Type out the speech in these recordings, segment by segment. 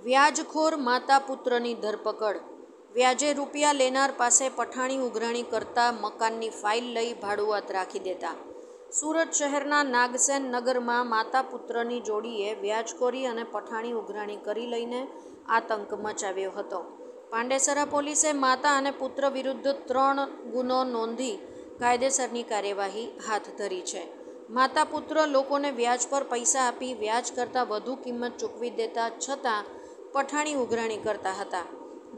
વ્યાજખોર માતા પુત્રની ધરપકડ। વ્યાજે રૂપિયા લેનાર પાસે પઠાણી ઉઘરાણી કરતા મકાનની ફાઇલ લઈ ભાડુઆત રાખી દેતા। સુરત શહેરના નાગસેન નગરમાં માતા પુત્રની જોડીએ વ્યાજખોરી અને પઠાણી ઉઘરાણી કરી લઈને આતંક મચાવ્યો હતો। પાંડેસરા પોલીસે માતા અને પુત્ર વિરુદ્ધ 3 ગુનો નોંધી કાયદેસરની કાર્યવાહી હાથ ધરી છે। માતા પુત્ર લોકોને વ્યાજ પર પૈસા આપી વ્યાજ કરતાં વધુ કિંમત ચૂકવી દેતા છતાં પઠાણી ઉઘરાણી કરતા હતા।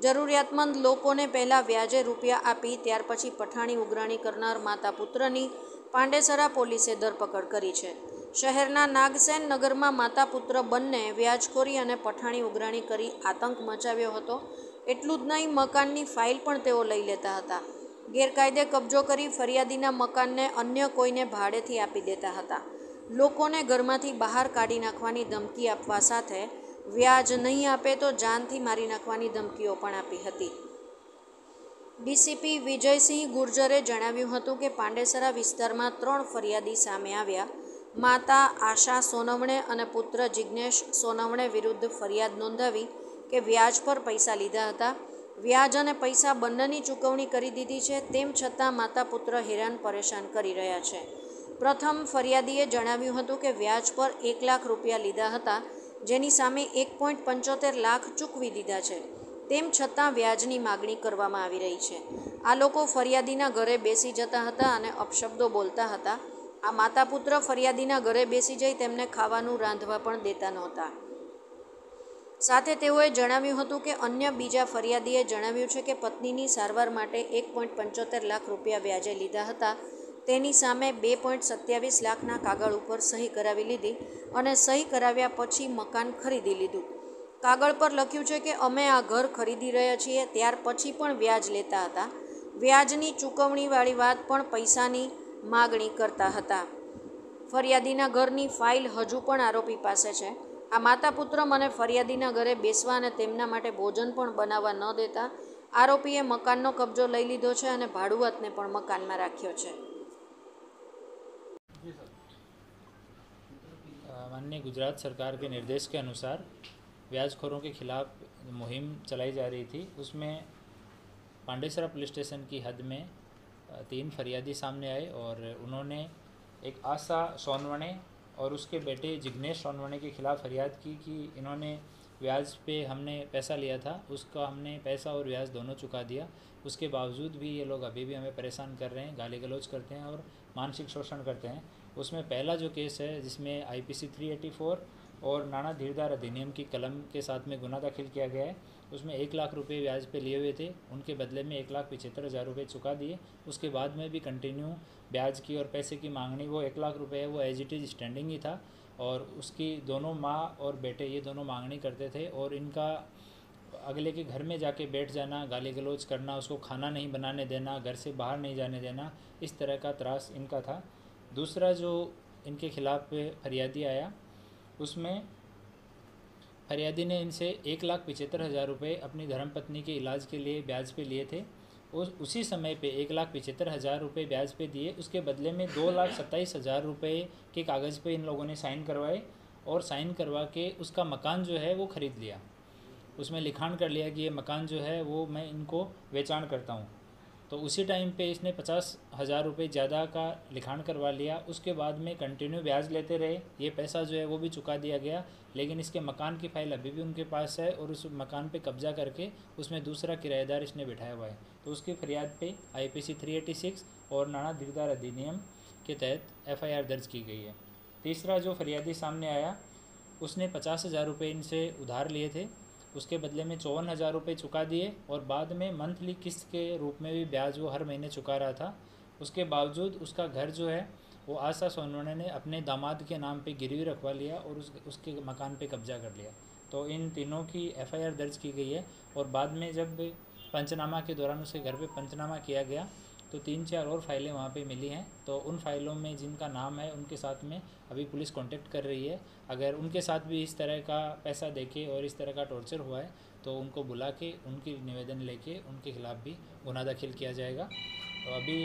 જરૂરિયાતમંદ લોકોને પહેલાં વ્યાજે રૂપિયા આપી ત્યાર પછી પઠાણી ઉઘરાણી કરનાર માતા પુત્રની પાંડેસરા પોલીસે ધરપકડ કરી છે। શહેરના નાગસેન નગરમાં માતા પુત્ર બંને વ્યાજખોરી અને પઠાણી ઉઘરાણી કરી આતંક મચાવ્યો હતો। એટલું જ નહીં, મકાનની ફાઇલ પણ તેઓ લઈ લેતા હતા। ગેરકાયદે કબજો કરી ફરિયાદીના મકાનને અન્ય કોઈને ભાડેથી આપી દેતા હતા। લોકોને ઘરમાંથી બહાર કાઢી નાખવાની ધમકી આપવા સાથે વ્યાજ નહીં આપે તો જાનથી મારી નાખવાની ધમકીઓ પણ આપી હતી। ડીસીપી વિજયસિંહ ગુર્જરે જણાવ્યું હતું કે પાંડેસરા વિસ્તારમાં 3 ફરિયાદી સામે આવ્યા। માતા આશા સોનવણે અને પુત્ર જિજ્ઞેશ સોનવણે વિરુદ્ધ ફરિયાદ નોંધાવી કે વ્યાજ પર પૈસા લીધા હતા। વ્યાજ અને પૈસા બંનેની ચૂકવણી કરી દીધી છે, તેમ છતાં માતા પુત્ર હેરાન પરેશાન કરી રહ્યા છે। પ્રથમ ફરિયાદીએ જણાવ્યું હતું કે વ્યાજ પર 1 લાખ રૂપિયા લીધા હતા, જેની સામે 1.75 લાખ ચૂકવી દીધા છે, તેમ છતાં વ્યાજની માગણી કરવામાં આવી રહી છે। આ લોકો ફરિયાદીના ઘરે બેસી જતા હતા અને અપશબ્દો બોલતા હતા। આ માતા પુત્ર ફરિયાદીના ઘરે બેસી જઈ તેમને ખાવાનું રાંધવા પણ દેતા નહોતા। સાથે તેઓએ જણાવ્યું હતું કે અન્ય બીજા ફરિયાદીએ જણાવ્યું છે કે પત્નીની સારવાર માટે 1.75 લાખ રૂપિયા વ્યાજે લીધા હતા, તેની સામે 2.27 લાખના કાગળ ઉપર સહી કરાવી લીધી અને સહી કરાવ્યા પછી મકાન ખરીદી લીધું। કાગળ પર લખ્યું છે કે અમે આ ઘર ખરીદી રહ્યા છીએ, ત્યાર પછી પણ વ્યાજ લેતા હતા। વ્યાજની ચૂકવણીવાળી વાત પણ પૈસાની માગણી કરતા હતા। ફરિયાદીના ઘરની ફાઇલ હજુ પણ આરોપી પાસે છે। આ માતા પુત્ર મને ફરિયાદીના ઘરે બેસવા અને તેમના માટે ભોજન પણ બનાવવા ન દેતા। આરોપીએ મકાનનો કબજો લઈ લીધો છે અને ભાડુઆતને પણ મકાનમાં રાખ્યો છે। माननीय गुजरात सरकार के निर्देश के अनुसार ब्याजखोरों के खिलाफ मुहिम चलाई जा रही थी। उसमें पांडेसरा पुलिस स्टेशन की हद में 3 फरियादी सामने आए और उन्होंने एक आशा सोनवणे और उसके बेटे जिग्नेश सोनवणे के खिलाफ़ फरियाद की कि इन्होंने ब्याज पे हमने पैसा लिया था, उसका हमने पैसा और ब्याज दोनों चुका दिया। उसके बावजूद भी ये लोग अभी भी हमें परेशान कर रहे हैं, गाली गलौज करते हैं और मानसिक शोषण करते हैं। उसमें पहला जो केस है जिसमें IPC 384 और नाना धीरदार अधिनियम की कलम के साथ में गुना दाखिल किया गया है। उसमें 1 लाख रुपये ब्याज पे लिए हुए थे, उनके बदले में 1,75,000 रुपये चुका दिए। उसके बाद में भी कंटिन्यू ब्याज की और पैसे की मांगनी, वो 1 लाख रुपये है वो एज इट इज़ स्टैंडिंग ही था और उसकी दोनों माँ और बेटे ये दोनों मांगनी करते थे और इनका अगले के घर में जाके बैठ जाना, गाली गलौज करना, उसको खाना नहीं बनाने देना, घर से बाहर नहीं जाने देना, इस तरह का त्रास इनका था। दूसरा जो इनके खिलाफ़ फरियादी आया उसमें फरियादी ने इनसे 1,75,000 रुपये अपनी धर्मपत्नी के इलाज के लिए ब्याज पे लिए थे। उसी समय पे 1,75,000 रुपये ब्याज पे दिए। उसके बदले में 2,27,000 रुपये के कागज़ पे इन लोगों ने साइन करवाए और साइन करवा के उसका मकान जो है वो ख़रीद लिया। उसमें लिखान कर लिया कि ये मकान जो है वो मैं इनको बेचान करता हूँ। तो उसी टाइम पे इसने 50,000 रुपये ज़्यादा का लिखान करवा लिया। उसके बाद में कंटिन्यू ब्याज लेते रहे। ये पैसा जो है वो भी चुका दिया गया, लेकिन इसके मकान की फ़ाइल अभी भी उनके पास है और उस मकान पे कब्जा करके उसमें दूसरा किराएदार इसने बिठाया हुआ है। तो उसकी फरियाद पे IPC 386 और नाना धीरदार अधिनियम के तहत FIR दर्ज की गई है। तीसरा जो फरियादी सामने आया उसने 50,000 रुपये इनसे उधार लिए थे, उसके बदले में 54,000 रुपये चुका दिए और बाद में मंथली किस्त के रूप में भी ब्याज वो हर महीने चुका रहा था। उसके बावजूद उसका घर जो है वो आशा सोनवणे ने अपने दामाद के नाम पे गिरवी रखवा लिया और उसके मकान पे कब्जा कर लिया। तो इन तीनों की FIR दर्ज की गई है और बाद में जब पंचनामा के दौरान उसके घर पे पंचनामा किया गया तो 3-4 और फाइलें वहाँ पे मिली हैं। तो उन फाइलों में जिनका नाम है उनके साथ में अभी पुलिस कांटेक्ट कर रही है। अगर उनके साथ भी इस तरह का पैसा देके और इस तरह का टॉर्चर हुआ है तो उनको बुला के उनकी निवेदन लेके उनके खिलाफ़ भी गुनाह दाखिल किया जाएगा। तो अभी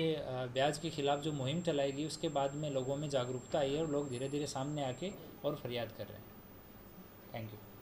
ब्याज के खिलाफ़ जो मुहिम चलाएगी उसके बाद में लोगों में जागरूकता आई है और लोग धीरे धीरे सामने आके और फरियाद कर रहे हैं। Thank you.